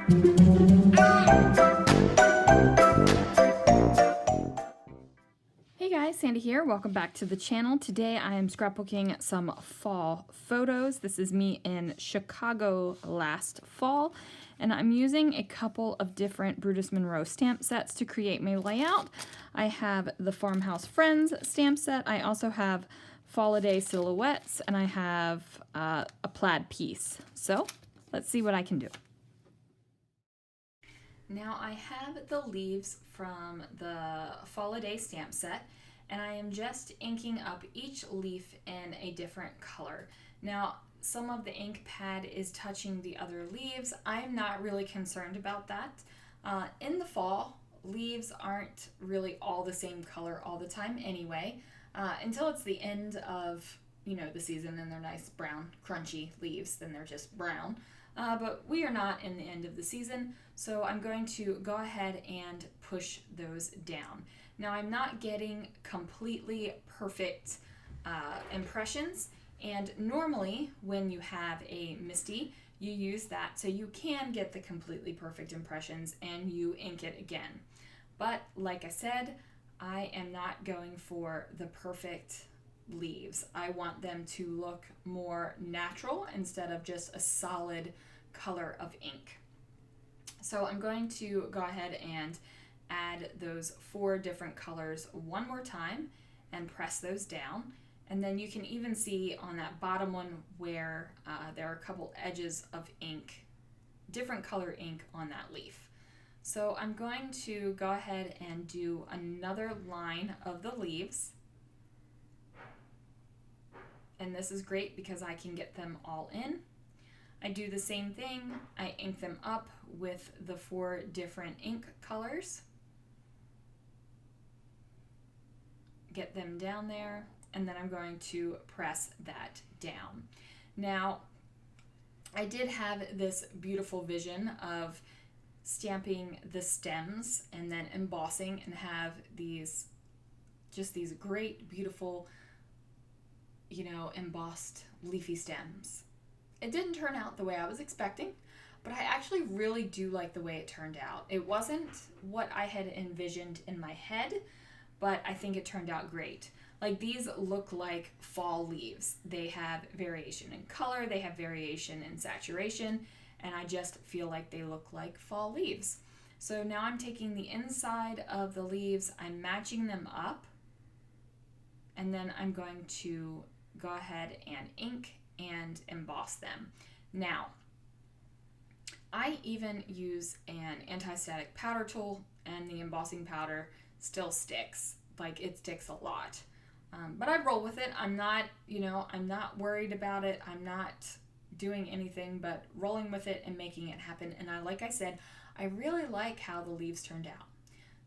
Hey guys, Sandy here. Welcome back to the channel. Today I am scrapbooking some fall photos. This is me in Chicago last fall, and I'm using a couple of different Brutus Monroe stamp sets to create my layout. I have the Farmhouse Friends stamp set. I also have Falliday silhouettes, and I have a plaid piece. So let's see what I can do. Now I have the leaves from the Falliday stamp set, and I am just inking up each leaf in a different color. Now, some of the ink pad is touching the other leaves. I'm not really concerned about that. In the fall, leaves aren't really all the same color all the time anyway, until it's the end of, the season and they're nice brown, crunchy leaves, then they're just brown. But we are not in the end of the season, so I'm going to go ahead and push those down. Now I'm not getting completely perfect impressions, and normally when you have a MISTI, you use that so you can get the completely perfect impressions and you ink it again. But like I said, I am not going for the perfect leaves. I want them to look more natural instead of just a solid color of ink. So I'm going to go ahead and add those 4 different colors one more time and press those down. And then you can even see on that bottom one where there are a couple edges of ink, different color ink on that leaf. So I'm going to go ahead and do another line of the leaves. And this is great because I can get them all in. I do the same thing. I ink them up with the 4 different ink colors. Get them down there, and then I'm going to press that down. Now, I did have this beautiful vision of stamping the stems and then embossing and have these great, beautiful, embossed leafy stems. It didn't turn out the way I was expecting, but I actually really do like the way it turned out. It wasn't what I had envisioned in my head, but I think it turned out great. Like, these look like fall leaves. They have variation in color, they have variation in saturation, and I just feel like they look like fall leaves. So now I'm taking the inside of the leaves, I'm matching them up, and then I'm going to go ahead and ink and emboss them. Now, I even use an anti-static powder tool, and the embossing powder still sticks. Like, it sticks a lot. But I roll with it. I'm not worried about it. I'm not doing anything but rolling with it and making it happen. And like I said, I really like how the leaves turned out.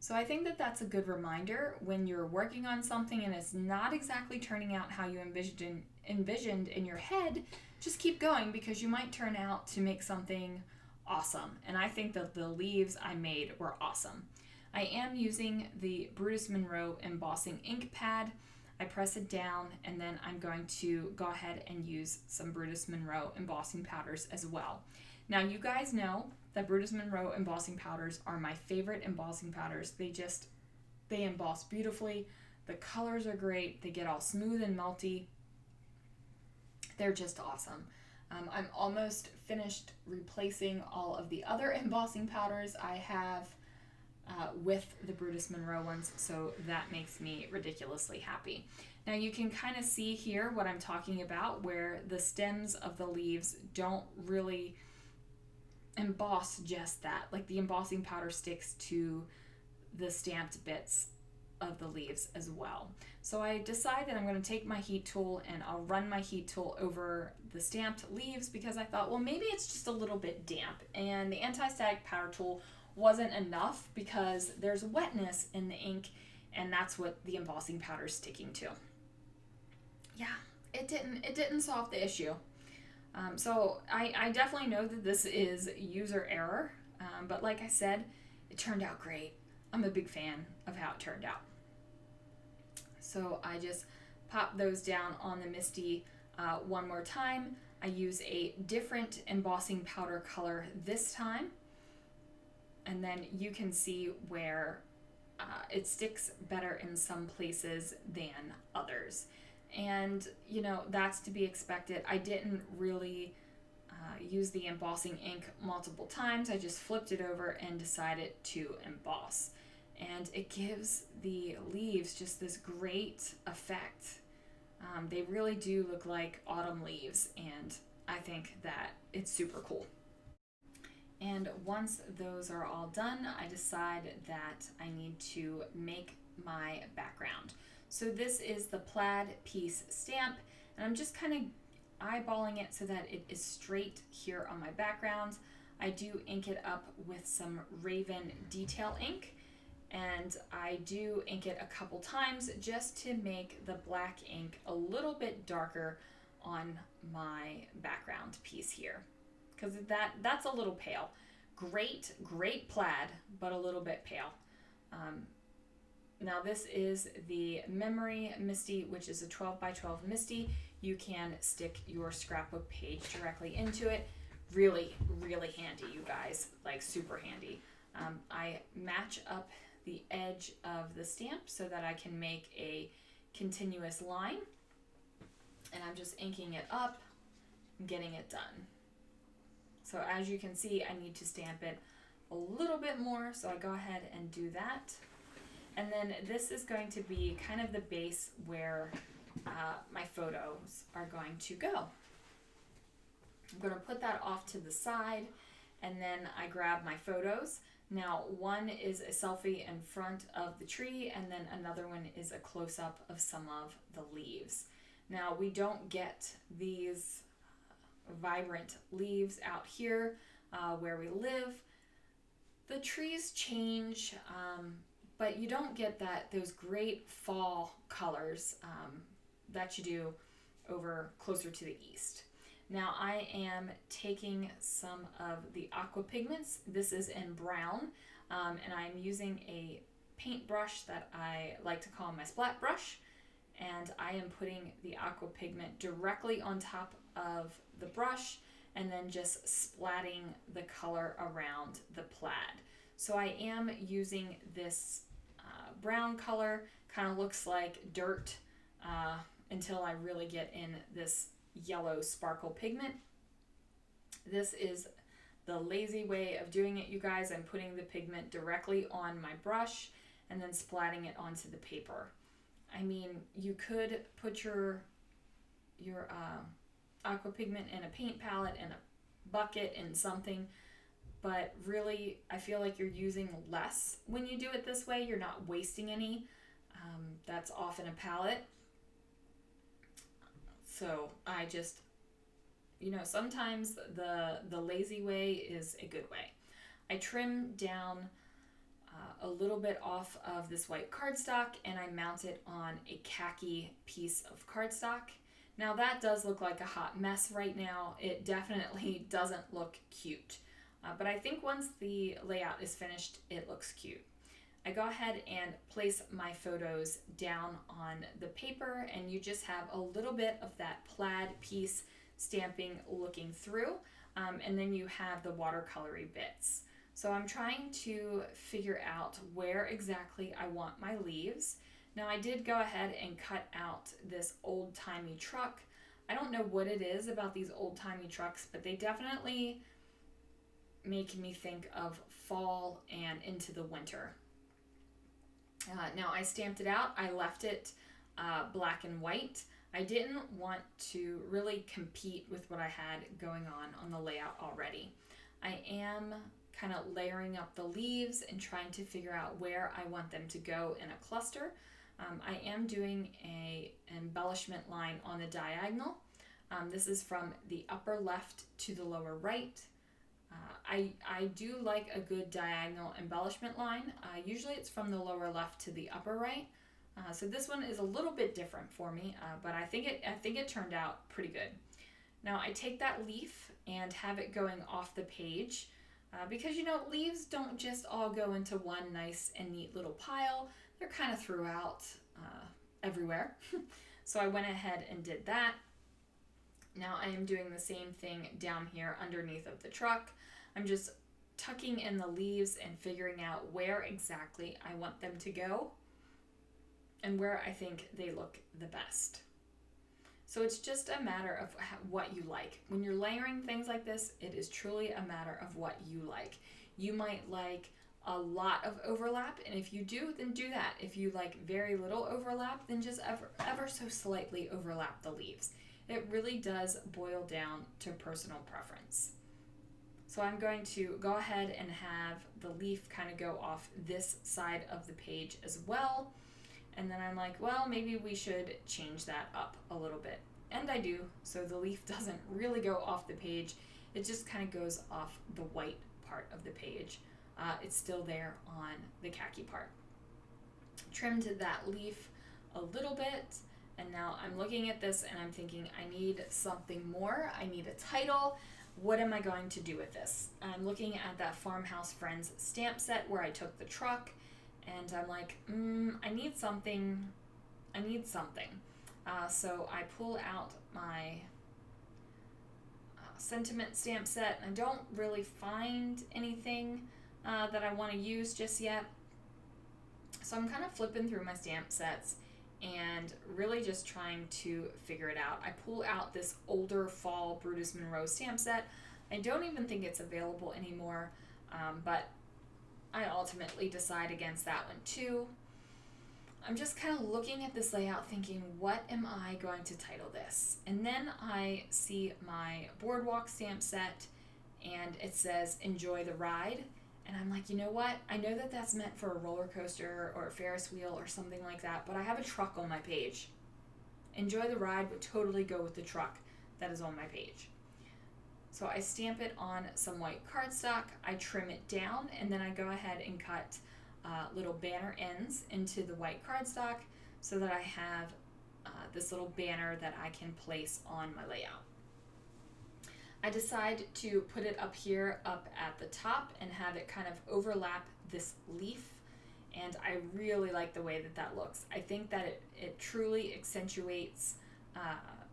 So I think that that's a good reminder when you're working on something and it's not exactly turning out how you envisioned in your head, just keep going, because you might turn out to make something awesome. And I think that the leaves I made were awesome. I am using the Brutus Monroe embossing ink pad. I press it down, and then I'm going to go ahead and use some Brutus Monroe embossing powders as well. Now, you guys know that Brutus Monroe embossing powders are my favorite embossing powders. They emboss beautifully. The colors are great. They get all smooth and melty. They're just awesome. I'm almost finished replacing all of the other embossing powders I have with the Brutus Monroe ones, so that makes me ridiculously happy. Now you can kind of see here what I'm talking about, where the stems of the leaves don't really emboss just that. Like, the embossing powder sticks to the stamped bits of the leaves as well. So I decide that I'm going to take my heat tool and I'll run my heat tool over the stamped leaves, because I thought, well, maybe it's just a little bit damp, and the anti-static powder tool wasn't enough because there's wetness in the ink, and that's what the embossing powder is sticking to. Yeah, it didn't solve the issue. So I definitely know that this is user error, but like I said, it turned out great. I'm a big fan of how it turned out. So I just pop those down on the MISTI one more time. I use a different embossing powder color this time, And then you can see where it sticks better in some places than others. And, you know, that's to be expected. I didn't really use the embossing ink multiple times. I just flipped it over and decided to emboss. And it gives the leaves just this great effect. They really do look like autumn leaves, and I think that it's super cool. And once those are all done, I decide that I need to make my background. So this is the Plaid piece stamp, and I'm just kind of eyeballing it so that it is straight here on my background. I do ink it up with some Raven detail ink, and I do ink it a couple times just to make the black ink a little bit darker on my background piece here, because that's a little pale. Great plaid, but a little bit pale. Now this is the Memory MISTI, which is a 12 by 12 MISTI. You can stick your scrapbook page directly into it. Really handy, you guys, like super handy. I match up the edge of the stamp so that I can make a continuous line. And I'm just inking it up and getting it done. So as you can see, I need to stamp it a little bit more, so I go ahead and do that. And then this is going to be kind of the base where my photos are going to go. I'm going to put that off to the side, and then I grab my photos. Now, one is a selfie in front of the tree, and then another one is a close-up of some of the leaves. Now, we don't get these vibrant leaves out here where we live. The trees change, but you don't get those great fall colors that you do over closer to the east. Now I am taking some of the Aqua Pigments. This is in brown, and I'm using a paintbrush that I like to call my splat brush, and I am putting the Aqua Pigment directly on top of the brush and then just splatting the color around the plaid. So I am using this brown color, kind of looks like dirt until I really get in this yellow sparkle pigment. This is the lazy way of doing it, you guys. I'm putting the pigment directly on my brush and then splatting it onto the paper. I mean, you could put your aqua pigment in a paint palette, in a bucket, in something, but really I feel like you're using less when you do it this way. You're not wasting any. That's often a palette. So I just, sometimes the lazy way is a good way. I trim down a little bit off of this white cardstock, and I mount it on a khaki piece of cardstock. Now that does look like a hot mess right now. It definitely doesn't look cute. But I think once the layout is finished, it looks cute. I go ahead and place my photos down on the paper, and you just have a little bit of that plaid piece stamping looking through, and then you have the watercolory bits. So I'm trying to figure out where exactly I want my leaves. Now I did go ahead and cut out this old-timey truck. I don't know what it is about these old-timey trucks, but they definitely make me think of fall and into the winter. Now I stamped it out. I left it black and white. I didn't want to really compete with what I had going on the layout already. I am kind of layering up the leaves and trying to figure out where I want them to go in a cluster. I am doing an embellishment line on the diagonal. This is from the upper left to the lower right. I do like a good diagonal embellishment line. Usually it's from the lower left to the upper right. So this one is a little bit different for me, but I think it turned out pretty good. Now I take that leaf and have it going off the page because leaves don't just all go into one nice and neat little pile. They're kind of throughout everywhere. So I went ahead and did that. Now I am doing the same thing down here underneath of the truck. I'm just tucking in the leaves and figuring out where exactly I want them to go and where I think they look the best. So it's just a matter of what you like. When you're layering things like this, it is truly a matter of what you like. You might like a lot of overlap, and if you do, then do that. If you like very little overlap, then just ever so slightly overlap the leaves. It really does boil down to personal preference. So I'm going to go ahead and have the leaf kind of go off this side of the page as well. And then I'm like, well, maybe we should change that up a little bit. And I do, so the leaf doesn't really go off the page. It just kind of goes off the white part of the page. It's still there on the khaki part. Trimmed that leaf a little bit, and now I'm looking at this and I'm thinking I need something more. I need a title. What am I going to do with this? I'm looking at that Farmhouse Friends stamp set where I took the truck, and I'm like, I need something. So I pull out my sentiment stamp set, and I don't really find anything that I want to use just yet. So I'm kind of flipping through my stamp sets and really just trying to figure it out. I pull out this older fall Brutus Monroe stamp set. I don't even think it's available anymore, but I ultimately decide against that one too. I'm just kind of looking at this layout thinking, what am I going to title this? And then I see my Boardwalk stamp set and it says enjoy the ride. And I'm like, you know what? I know that that's meant for a roller coaster or a Ferris wheel or something like that, but I have a truck on my page. Enjoy the ride would totally go with the truck that is on my page. So I stamp it on some white cardstock, I trim it down, and then I go ahead and cut little banner ends into the white cardstock so that I have this little banner that I can place on my layout. I decide to put it up here, up at the top, and have it kind of overlap this leaf, and I really like the way that that looks. I think that it truly accentuates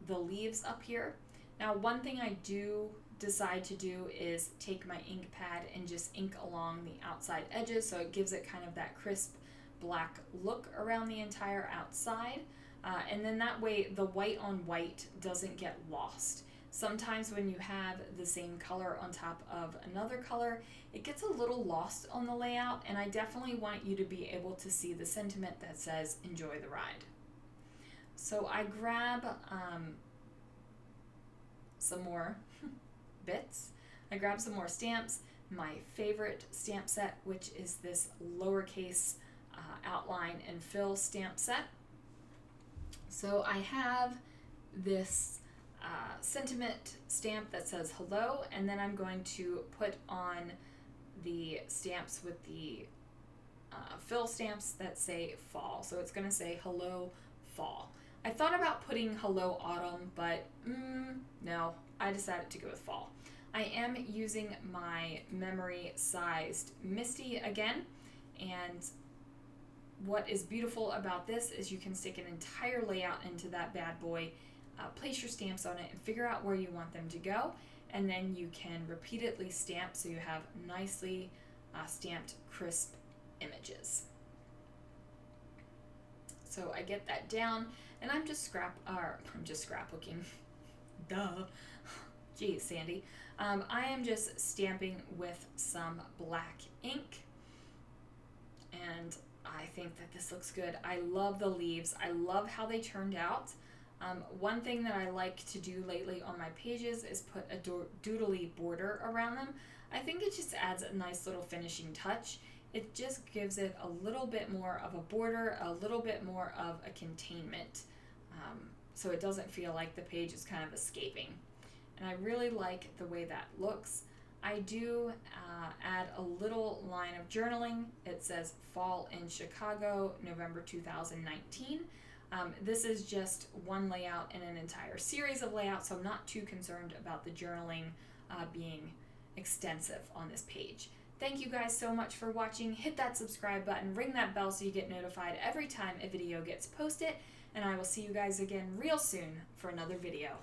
the leaves up here. Now, one thing I do decide to do is take my ink pad and just ink along the outside edges so it gives it kind of that crisp black look around the entire outside, and then that way the white on white doesn't get lost. Sometimes when you have the same color on top of another color, it gets a little lost on the layout, and I definitely want you to be able to see the sentiment that says enjoy the ride. So I grab some more bits. I grab some more stamps, my favorite stamp set, which is this lowercase outline and fill stamp set. So I have this sentiment stamp that says hello, and then I'm going to put on the stamps with the fill stamps that say fall. So it's going to say hello fall. I thought about putting hello autumn, but no, I decided to go with fall. I am using my memory sized MISTI again, and what is beautiful about this is you can stick an entire layout into that bad boy, place your stamps on it and figure out where you want them to go, and then you can repeatedly stamp so you have nicely stamped crisp images. So I get that down, and I'm just scrapbooking. Duh. Geez, Sandy. I am just stamping with some black ink, and I think that this looks good. I love the leaves. I love how they turned out. One thing that I like to do lately on my pages is put a doodly border around them. I think it just adds a nice little finishing touch. It just gives it a little bit more of a border, a little bit more of a containment, so it doesn't feel like the page is kind of escaping. And I really like the way that looks. I do add a little line of journaling. It says Fall in Chicago, November 2019. This is just one layout in an entire series of layouts, so I'm not too concerned about the journaling being extensive on this page. Thank you guys so much for watching. Hit that subscribe button, ring that bell so you get notified every time a video gets posted, and I will see you guys again real soon for another video.